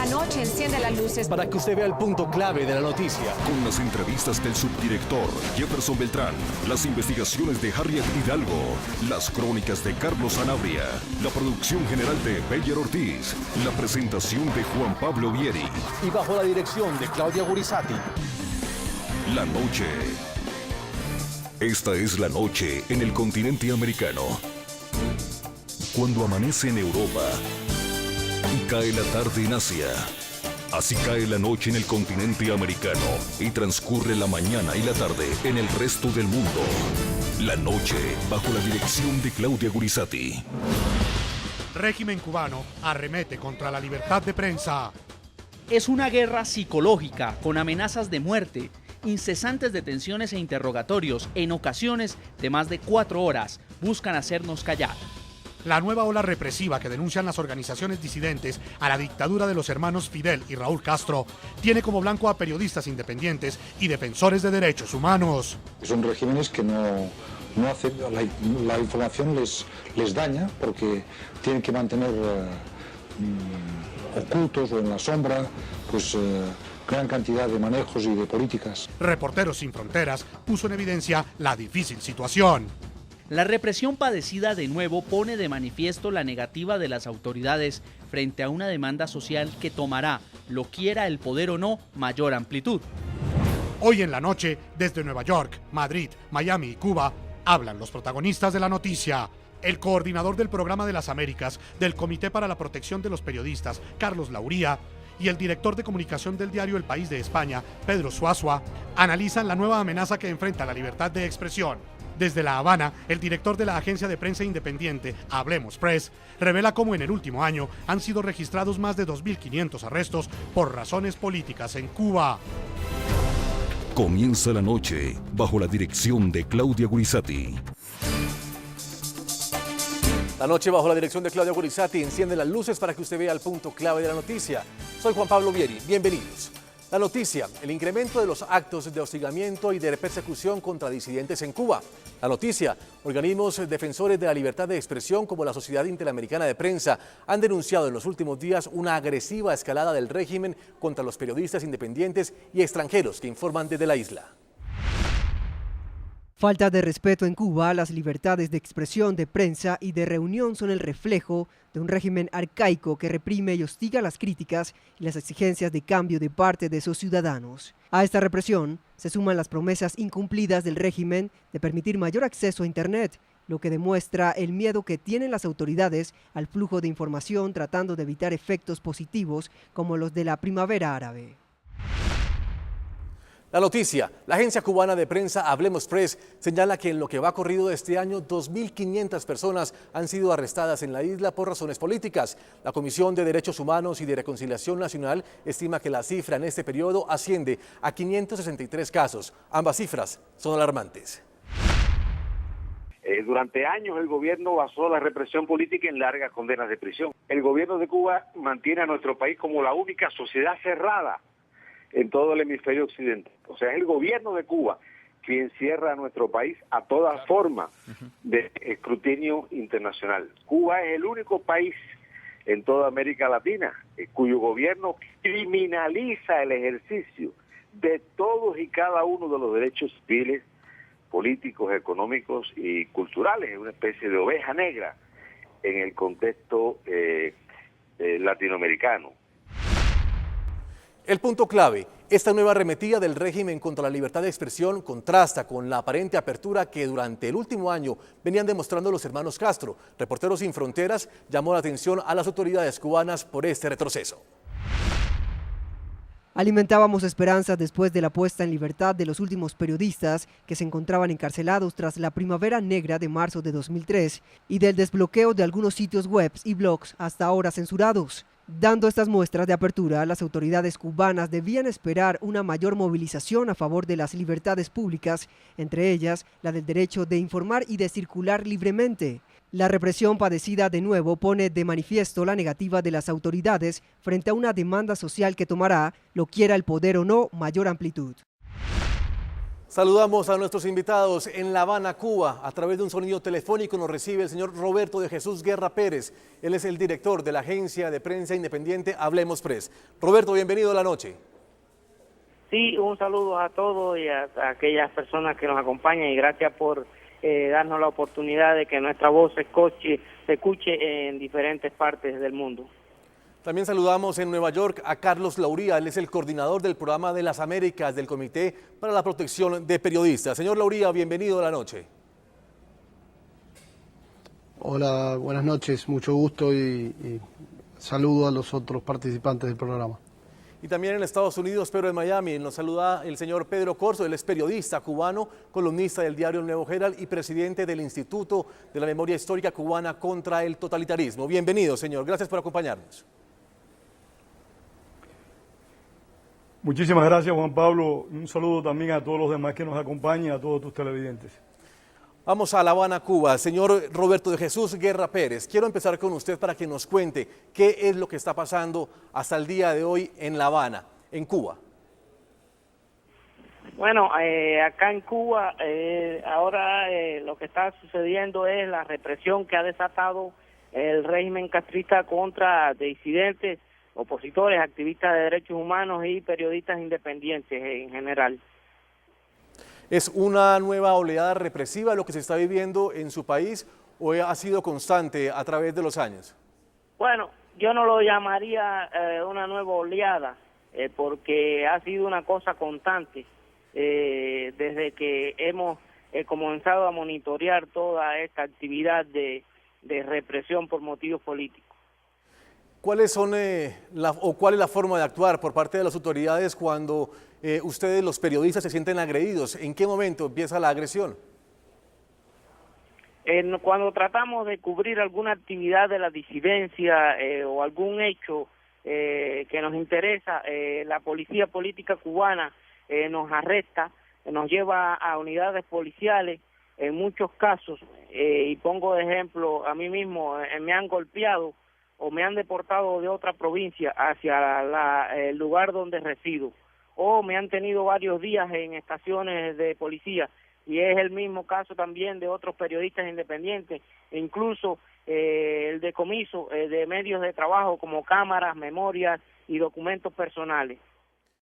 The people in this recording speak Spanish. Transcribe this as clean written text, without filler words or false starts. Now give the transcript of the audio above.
La noche enciende las luces para que usted vea el punto clave de la noticia. Con las entrevistas del subdirector Jefferson Beltrán, las investigaciones de Harriet Hidalgo, las crónicas de Carlos Sanabria, la producción general de Beyer Ortiz, la presentación de Juan Pablo Vieri. Y bajo la dirección de Claudia Gurizati. La noche. Esta es la noche en el continente americano. Cuando amanece en Europa y cae la tarde en Asia. Así cae la noche en el continente americano y transcurre la mañana y la tarde en el resto del mundo. La noche bajo la dirección de Claudia Gurizati. Régimen cubano arremete contra la libertad de prensa. Es una guerra psicológica con amenazas de muerte, incesantes detenciones e interrogatorios, en ocasiones de más de 4 horas, buscan hacernos callar. La nueva ola represiva que denuncian las organizaciones disidentes a la dictadura de los hermanos Fidel y Raúl Castro tiene como blanco a periodistas independientes y defensores de derechos humanos. Son regímenes que no hacen, la información les daña porque tienen que mantener ocultos o en la sombra pues gran cantidad de manejos y de políticas. Reporteros Sin Fronteras puso en evidencia la difícil situación. La represión padecida de nuevo pone de manifiesto la negativa de las autoridades frente a una demanda social que tomará, lo quiera el poder o no, mayor amplitud. Hoy en la noche, desde Nueva York, Madrid, Miami y Cuba, hablan los protagonistas de la noticia. El coordinador del Programa de las Américas del Comité para la Protección de los Periodistas, Carlos Lauría, y el director de comunicación del diario El País de España, Pedro Suazua, analizan la nueva amenaza que enfrenta la libertad de expresión. Desde La Habana, el director de la agencia de prensa independiente, Hablemos Press, revela cómo en el último año han sido registrados más de 2.500 arrestos por razones políticas en Cuba. Comienza la noche bajo la dirección de Claudia Gurizati. La noche bajo la dirección de Claudia Gurizati enciende las luces para que usted vea el punto clave de la noticia. Soy Juan Pablo Vieri, bienvenidos. La noticia, el incremento de los actos de hostigamiento y de persecución contra disidentes en Cuba. La noticia, organismos defensores de la libertad de expresión como la Sociedad Interamericana de Prensa han denunciado en los últimos días una agresiva escalada del régimen contra los periodistas independientes y extranjeros que informan desde la isla. Falta de respeto en Cuba, las libertades de expresión, de prensa y de reunión son el reflejo de un régimen arcaico que reprime y hostiga las críticas y las exigencias de cambio de parte de sus ciudadanos. A esta represión se suman las promesas incumplidas del régimen de permitir mayor acceso a Internet, lo que demuestra el miedo que tienen las autoridades al flujo de información tratando de evitar efectos positivos como los de la primavera árabe. La noticia, la agencia cubana de prensa Hablemos Press señala que en lo que va corrido de este año, 2.500 personas han sido arrestadas en la isla por razones políticas. La Comisión de Derechos Humanos y de Reconciliación Nacional estima que la cifra en este periodo asciende a 563 casos. Ambas cifras son alarmantes. Durante años el gobierno basó la represión política en largas condenas de prisión. El gobierno de Cuba mantiene a nuestro país como la única sociedad cerrada en todo el hemisferio occidental. O sea, es el gobierno de Cuba quien cierra a nuestro país a toda forma de escrutinio internacional. Cuba es el único país en toda América Latina cuyo gobierno criminaliza el ejercicio de todos y cada uno de los derechos civiles, políticos, económicos y culturales. Es una especie de oveja negra en el contexto latinoamericano. El punto clave, esta nueva arremetida del régimen contra la libertad de expresión contrasta con la aparente apertura que durante el último año venían demostrando los hermanos Castro. Reporteros Sin Fronteras llamó la atención a las autoridades cubanas por este retroceso. Alimentábamos esperanzas después de la puesta en libertad de los últimos periodistas que se encontraban encarcelados tras la Primavera Negra de marzo de 2003 y del desbloqueo de algunos sitios web y blogs hasta ahora censurados. Dando estas muestras de apertura, las autoridades cubanas debían esperar una mayor movilización a favor de las libertades públicas, entre ellas la del derecho de informar y de circular libremente. La represión padecida de nuevo pone de manifiesto la negativa de las autoridades frente a una demanda social que tomará, lo quiera el poder o no, mayor amplitud. Saludamos a nuestros invitados en La Habana, Cuba. A través de un sonido telefónico nos recibe el señor Roberto de Jesús Guerra Pérez. Él es el director de la agencia de prensa independiente Hablemos Press. Roberto, bienvenido a la noche. Sí, un saludo a todos y a aquellas personas que nos acompañan y gracias por darnos la oportunidad de que nuestra voz se escuche en diferentes partes del mundo. También saludamos en Nueva York a Carlos Lauría, él es el coordinador del programa de las Américas del Comité para la Protección de Periodistas. Señor Lauría, bienvenido a la noche. Hola, buenas noches, mucho gusto y saludo a los otros participantes del programa. Y también en Estados Unidos, pero en Miami, nos saluda el señor Pedro Corzo, él es periodista cubano, columnista del diario El Nuevo Herald y presidente del Instituto de la Memoria Histórica Cubana contra el Totalitarismo. Bienvenido, señor, gracias por acompañarnos. Muchísimas gracias, Juan Pablo. Un saludo también a todos los demás que nos acompañan, a todos tus televidentes. Vamos a La Habana, Cuba. Señor Roberto de Jesús Guerra Pérez, quiero empezar con usted para que nos cuente qué es lo que está pasando hasta el día de hoy en La Habana, en Cuba. Bueno, acá en Cuba ahora lo que está sucediendo es la represión que ha desatado el régimen castrista contra disidentes, opositores, activistas de derechos humanos y periodistas independientes en general. ¿Es una nueva oleada represiva lo que se está viviendo en su país o ha sido constante a través de los años? Bueno, yo no lo llamaría una nueva oleada porque ha sido una cosa constante desde que hemos comenzado a monitorear toda esta actividad de represión por motivos políticos. ¿Cuáles son cuál es la forma de actuar por parte de las autoridades cuando ustedes, los periodistas, se sienten agredidos? ¿En qué momento empieza la agresión? Cuando tratamos de cubrir alguna actividad de la disidencia o algún hecho que nos interesa, la policía política cubana nos arresta, nos lleva a unidades policiales. En muchos casos, y pongo de ejemplo, a mí mismo me han golpeado o me han deportado de otra provincia hacia el lugar donde resido, o me han tenido varios días en estaciones de policía, y es el mismo caso también de otros periodistas independientes, e incluso el decomiso de medios de trabajo como cámaras, memorias y documentos personales.